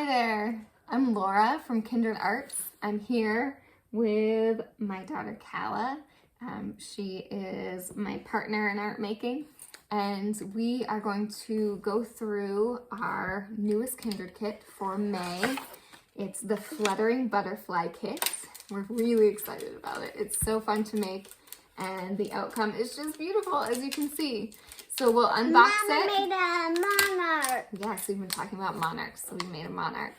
Hi there, I'm Laura from Kindred Arts. I'm here with my daughter Kala. She is my partner in art making, and we are going to go through our newest Kindred Kit for May. It's the Fluttering Butterfly Kit. We're really excited about it. It's so fun to make, and the outcome is just beautiful, as you can see. So we'll unbox Mama it. made a monarch. Yes, we've been talking about monarchs, so we made a monarch.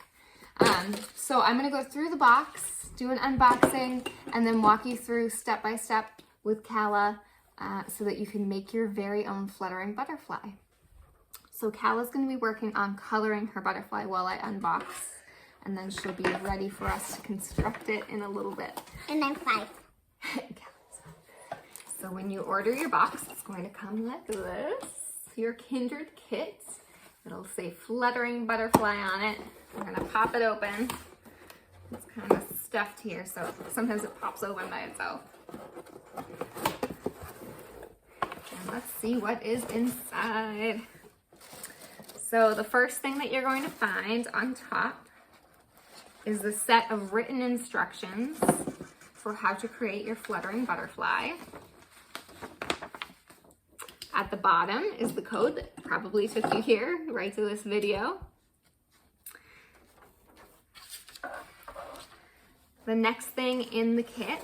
So I'm going to go through the box, do an unboxing, and then walk you through step by step with Kala so that you can make your very own fluttering butterfly. So Kala's going to be working on coloring her butterfly while I unbox, and then she'll be ready for us to construct it in a little bit. And I'm 5. So when you order your box, it's going to come like this. Your Kindred Kit. It'll say Fluttering Butterfly on it. We're going to pop it open. It's kind of stuffed here, so sometimes it pops open by itself. And let's see what is inside. So the first thing that you're going to find on top is the set of written instructions for how to create your fluttering butterfly. At the bottom is the code that probably took you here, right to this video. The next thing in the kit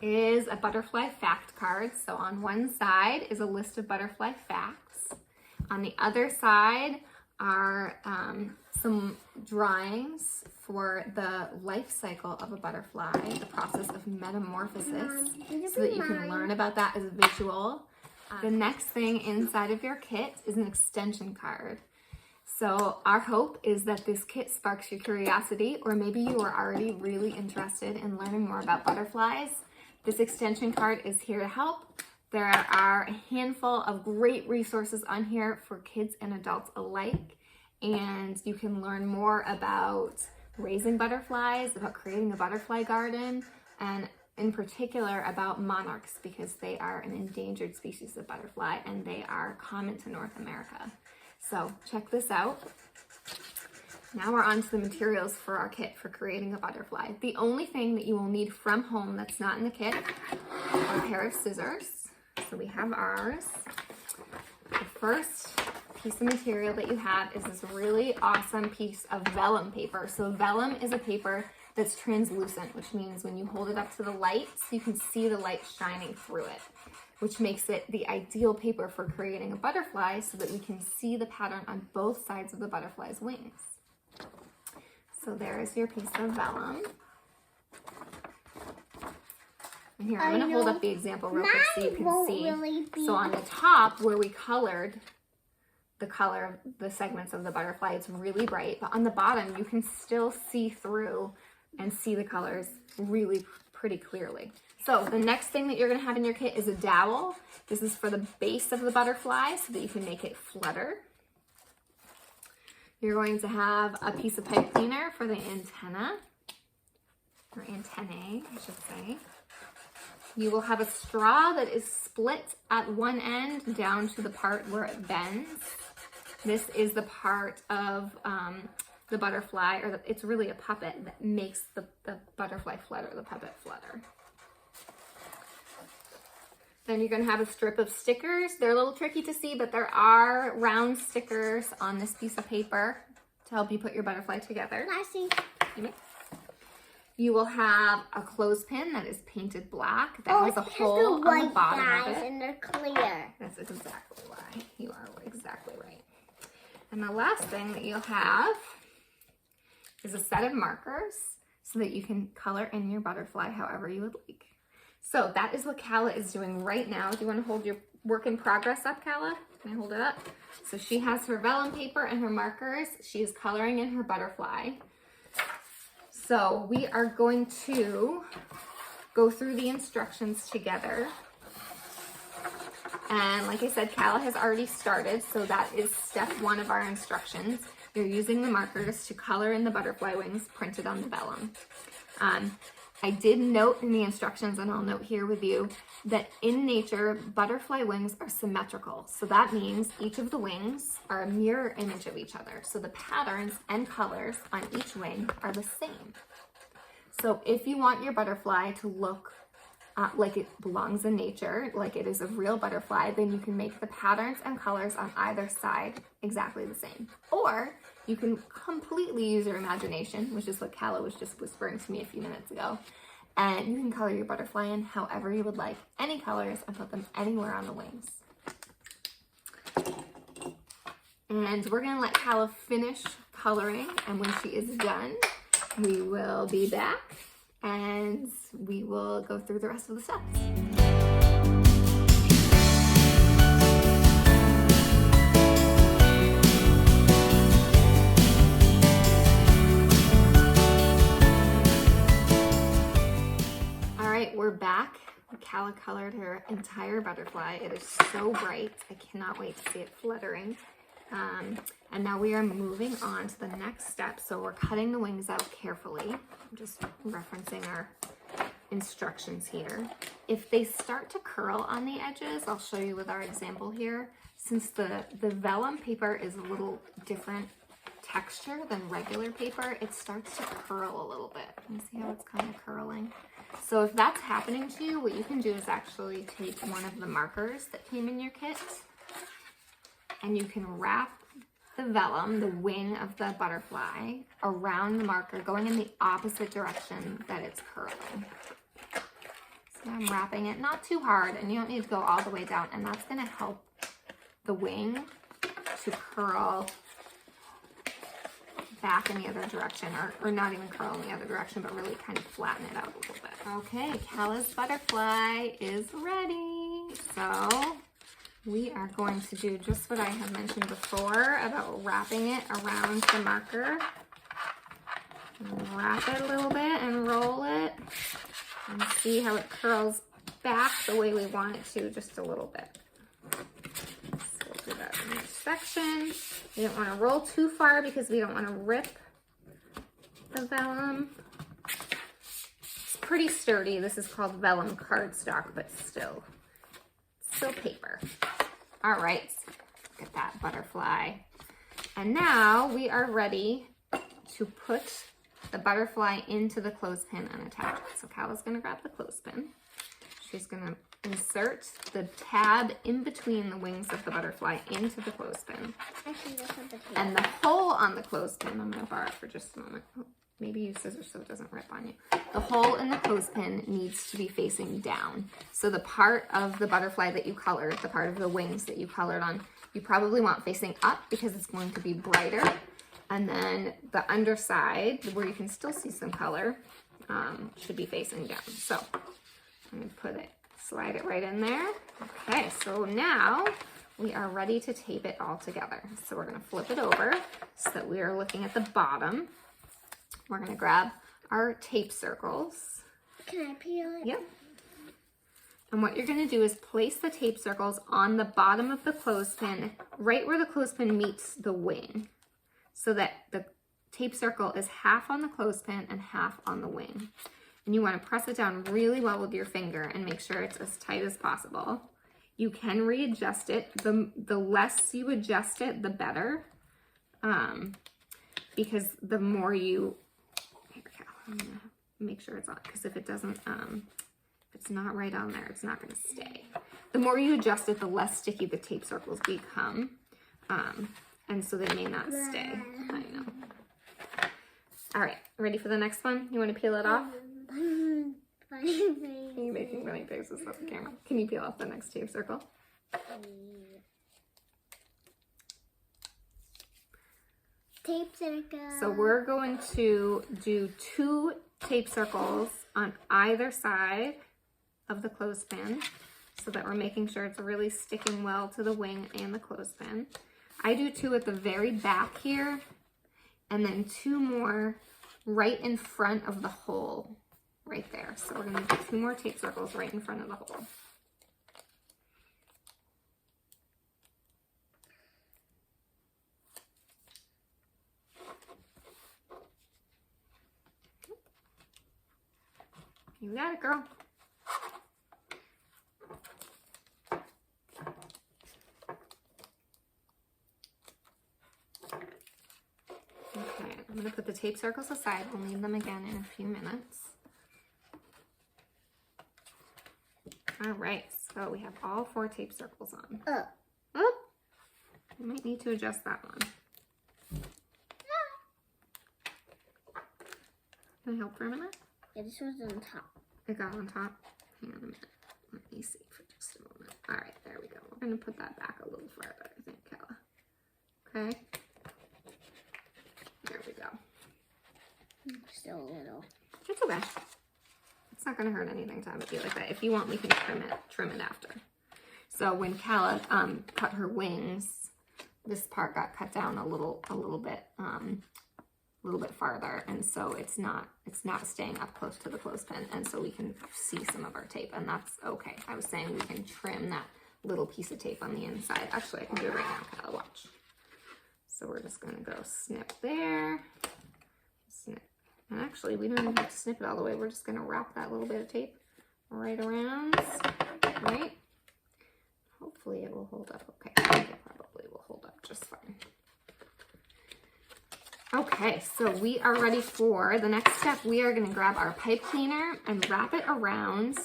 is a butterfly fact card. So on one side is a list of butterfly facts. On the other side are some drawings for the life cycle of a butterfly, the process of metamorphosis, so that you can learn about that as a visual. The next thing inside of your kit is an extension card. So our hope is that this kit sparks your curiosity, or maybe you are already really interested in learning more about butterflies. This extension card is here to help. There are a handful of great resources on here for kids and adults alike, and you can learn more about raising butterflies, about creating a butterfly garden, and in particular about monarchs, because they are an endangered species of butterfly and they are common to North America. So check this out. Now we're on to the materials for our kit for creating a butterfly. The only thing that you will need from home that's not in the kit are a pair of scissors. So we have ours. The first piece of material that you have is this really awesome piece of vellum paper. So vellum is a paper that's translucent, which means when you hold it up to the light, you can see the light shining through it, which makes it the ideal paper for creating a butterfly so that we can see the pattern on both sides of the butterfly's wings. So there is your piece of vellum. And here, I'm going to hold up the example real quick so you can see. Really so on the top where we colored the color of the segments of the butterfly, it's really bright, but on the bottom you can still see through and see the colors really pretty clearly. So the next thing that you're going to have in your kit is a dowel. This is for the base of the butterfly so that you can make it flutter. You're going to have a piece of pipe cleaner for the antenna, or antennae, I should say. You will have a straw that is split at one end down to the part where it bends. This is the part of the butterfly, or it's really a puppet that makes the butterfly flutter, the puppet flutter. Then you're going to have a strip of stickers. They're a little tricky to see, but there are round stickers on this piece of paper to help you put your butterfly together. I see. You will have a clothespin that is painted black that has a hole on the bottom of it. And they're clear. That's exactly why. You are exactly right. And the last thing that you'll have is a set of markers so that you can color in your butterfly however you would like. So that is what Kala is doing right now. Do you want to hold your work in progress up, Kala? Can I hold it up? So she has her vellum paper and her markers. She is coloring in her butterfly. So we are going to go through the instructions together. And like I said, Kala has already started, so that is step 1 of our instructions. You're using the markers to color in the butterfly wings printed on the vellum. I did note in the instructions, and I'll note here with you, that in nature, butterfly wings are symmetrical. So that means each of the wings are a mirror image of each other. So the patterns and colors on each wing are the same. So if you want your butterfly to look like it belongs in nature, like it is a real butterfly, then you can make the patterns and colors on either side exactly the same. Or you can completely use your imagination, which is what Calla was just whispering to me a few minutes ago. And you can color your butterfly in however you would like, any colors, and put them anywhere on the wings. And we're gonna let Calla finish coloring, and when she is done, we will be back and we will go through the rest of the steps. We're back. Calla colored her entire butterfly. It is so bright. I cannot wait to see it fluttering. And now we are moving on to the next step. So we're cutting the wings out carefully. I'm just referencing our instructions here. If they start to curl on the edges, I'll show you with our example here. Since the vellum paper is a little different texture than regular paper, it starts to curl a little bit. You see how it's kind of curling? So if that's happening to you, what you can do is actually take one of the markers that came in your kit, and you can wrap the vellum, the wing of the butterfly, around the marker, going in the opposite direction that it's curling. So I'm wrapping it, not too hard, and you don't need to go all the way down, and that's going to help the wing to curl back in the other direction, or not even curl in the other direction, but really kind of flatten it out a little bit. Okay, Calla's butterfly is ready. So we are going to do just what I have mentioned before about wrapping it around the marker. Wrap it a little bit and roll it, and see how it curls back the way we want it to, just a little bit. So we'll do that in each section. We don't want to roll too far because we don't want to rip the vellum. It's pretty sturdy. This is called vellum cardstock, but still paper. All right, look at that butterfly. And now we are ready to put the butterfly into the clothespin and attach it. So Calla's going to grab the clothespin. She's going to insert the tab in between the wings of the butterfly into the clothespin. And the hole on the clothespin, I'm going to borrow it for just a moment. Maybe use scissors so it doesn't rip on you. The hole in the clothespin needs to be facing down. So the part of the butterfly that you colored, the part of the wings that you colored on, you probably want facing up because it's going to be brighter. And then the underside, where you can still see some color, should be facing down. So I'm going to put it, slide it right in there. Okay, so now we are ready to tape it all together. So we're going to flip it over so that we are looking at the bottom. We're going to grab our tape circles. Can I peel it? Yep. And what you're going to do is place the tape circles on the bottom of the clothespin, right where the clothespin meets the wing, so that the tape circle is half on the clothespin and half on the wing. And you want to press it down really well with your finger and make sure it's as tight as possible. You can readjust it. The less you adjust it, the better. Because the more you, I'm gonna make sure it's on, because if it doesn't, if it's not right on there, it's not going to stay. The more you adjust it, the less sticky the tape circles become. And so they may not stay. I know. All right, ready for the next one? You want to peel it off? You're making funny faces at the camera. Can you peel off the next tape circle? Tape circle. So we're going to do 2 tape circles on either side of the clothespin so that we're making sure it's really sticking well to the wing and the clothespin. I do 2 at the very back here, and then 2 more right in front of the hole right there. So we're going to do 2 more tape circles right in front of the hole. You got it, girl. Okay, I'm going to put the tape circles aside. We'll need them again in a few minutes. All right, so we have all 4 tape circles on. Oh, you might need to adjust that one. Can I help for a minute? Yeah, this one's on top. It got on top. Hang on a minute. Let me see for just a moment. All right, there we go. We're going to put that back a little farther, I think, Kella. Okay. There we go. Still a little. It's okay. It's not going to hurt anything to have it be like that. If you want, we can trim it after. So when Kella cut her wings, this part got cut down a little bit farther, and so it's not staying up close to the clothespin, and so we can see some of our tape, and that's okay. I was saying we can trim that little piece of tape on the inside. Actually, I can do it right now, Kella, watch. So we're just going to go snip there, snip. And actually, we don't even have to snip it all the way. We're just going to wrap that little bit of tape right around, right? Hopefully it will hold up okay. I think it probably will hold up just fine. Okay, so we are ready for the next step. We are going to grab our pipe cleaner and wrap it around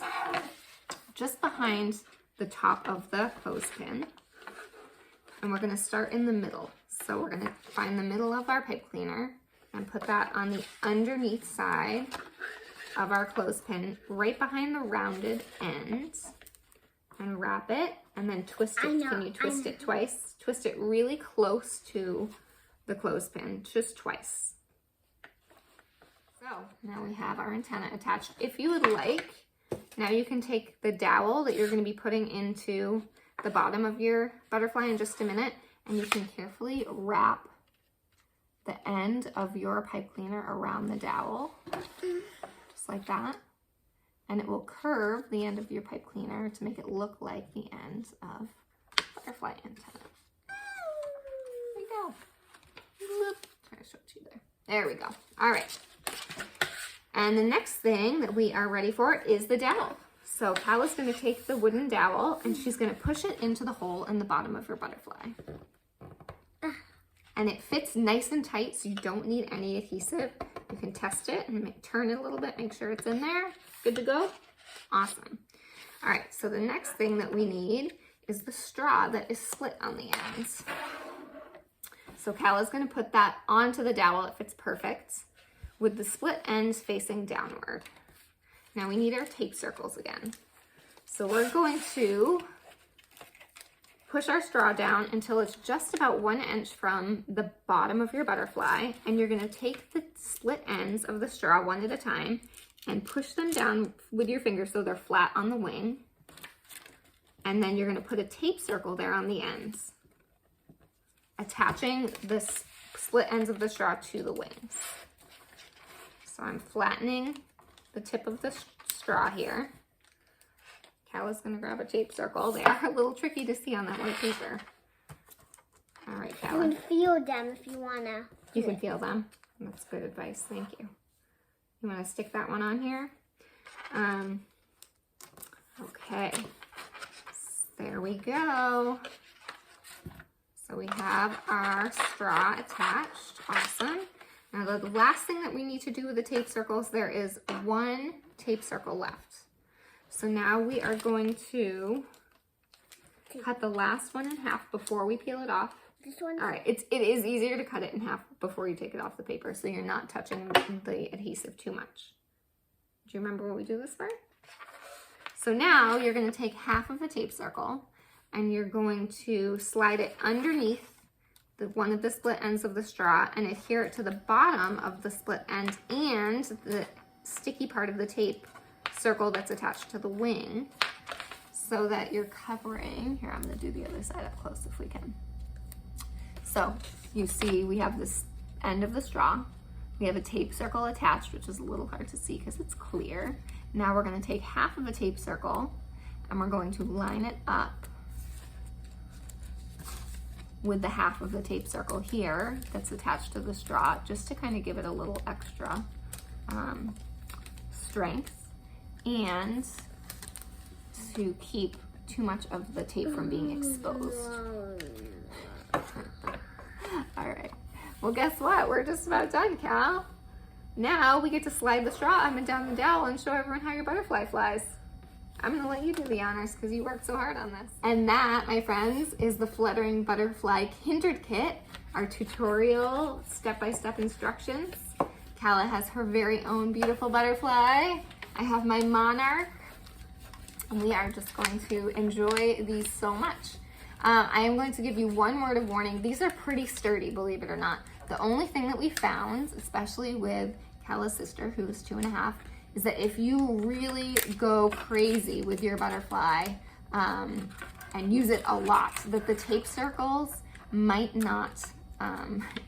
just behind the top of the clothespin. And we're going to start in the middle. So we're going to find the middle of our pipe cleaner and put that on the underneath side of our clothespin, right behind the rounded end, and wrap it, and then twist it. Can you twist it twice? Twist it really close to the clothespin, just twice. So now we have our antenna attached. If you would like, now you can take the dowel that you're going to be putting into the bottom of your butterfly in just a minute, and you can carefully wrap the end of your pipe cleaner around the dowel, just like that. And it will curve the end of your pipe cleaner to make it look like the end of butterfly antenna. There you go. Try to show it to you there. There we go. All right. And the next thing that we are ready for is the dowel. So Kalla's going to take the wooden dowel and she's going to push it into the hole in the bottom of your butterfly. And it fits nice and tight, so you don't need any adhesive. You can test it and turn it a little bit, make sure it's in there. Good to go? Awesome. All right, so the next thing that we need is the straw that is split on the ends. So Kalla's going to put that onto the dowel. It fits perfect with the split ends facing downward. Now we need our tape circles again. So we're going to push our straw down until it's just about 1 inch from the bottom of your butterfly, and you're going to take the split ends of the straw one at a time and push them down with your fingers so they're flat on the wing. And then you're going to put a tape circle there on the ends, attaching the split ends of the straw to the wings. So I'm flattening the tip of the straw here. Kalla's going to grab a tape circle. They are a little tricky to see on that white paper. All right, Kalla. You can feel them if you want to. You can feel them. That's good advice. Thank you. You want to stick that one on here? Okay. There we go. So we have our straw attached. Awesome. Now the last thing that we need to do with the tape circles, there is 1 tape circle left. So now we are going to cut the last one in half before we peel it off. This one? All right, it is easier to cut it in half before you take it off the paper, so you're not touching the adhesive too much. Do you remember what we do this for? So now you're going to take half of the tape circle and you're going to slide it underneath one of the split ends of the straw and adhere it to the bottom of the split end and the sticky part of the tape circle that's attached to the wing, so that you're covering, here I'm going to do the other side up close if we can. So you see we have this end of the straw, we have a tape circle attached, which is a little hard to see because it's clear. Now we're going to take half of a tape circle and we're going to line it up with the half of the tape circle here that's attached to the straw, just to kind of give it a little extra strength. and to keep too much of the tape from being exposed. All right, well, guess what? We're just about done, Cal. Now we get to slide the straw up and down the dowel and show everyone how your butterfly flies. I'm gonna let you do the honors because you worked so hard on this. And that, my friends, is the Fluttering Butterfly Kindred Kit, our tutorial step-by-step instructions. Calla has her very own beautiful butterfly. I have my monarch, and we are just going to enjoy these so much. I am going to give you one word of warning. These are pretty sturdy, believe it or not. The only thing that we found, especially with Calla's sister, who is 2.5, is that if you really go crazy with your butterfly and use it a lot, that the tape circles might not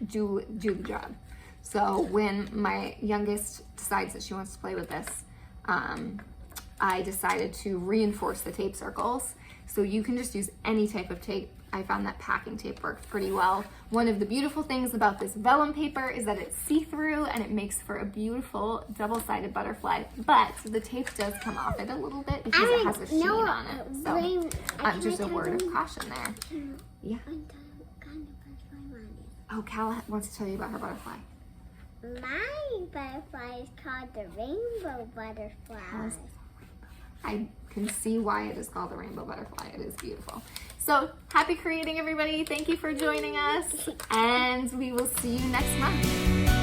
do the job. So when my youngest decides that she wants to play with this, I decided to reinforce the tape circles. So you can just use any type of tape. I found that packing tape worked pretty well. One of the beautiful things about this vellum paper is that it's see-through and it makes for a beautiful double-sided butterfly, but the tape does come off it a little bit because it has a sheen on it. So just a word of caution there. Yeah. Oh, Cal wants to tell you about her butterfly. My butterfly is called the rainbow butterfly. I can see why it is called the rainbow butterfly. It is beautiful. So happy creating, everybody. Thank you for joining us, and we will see you next month.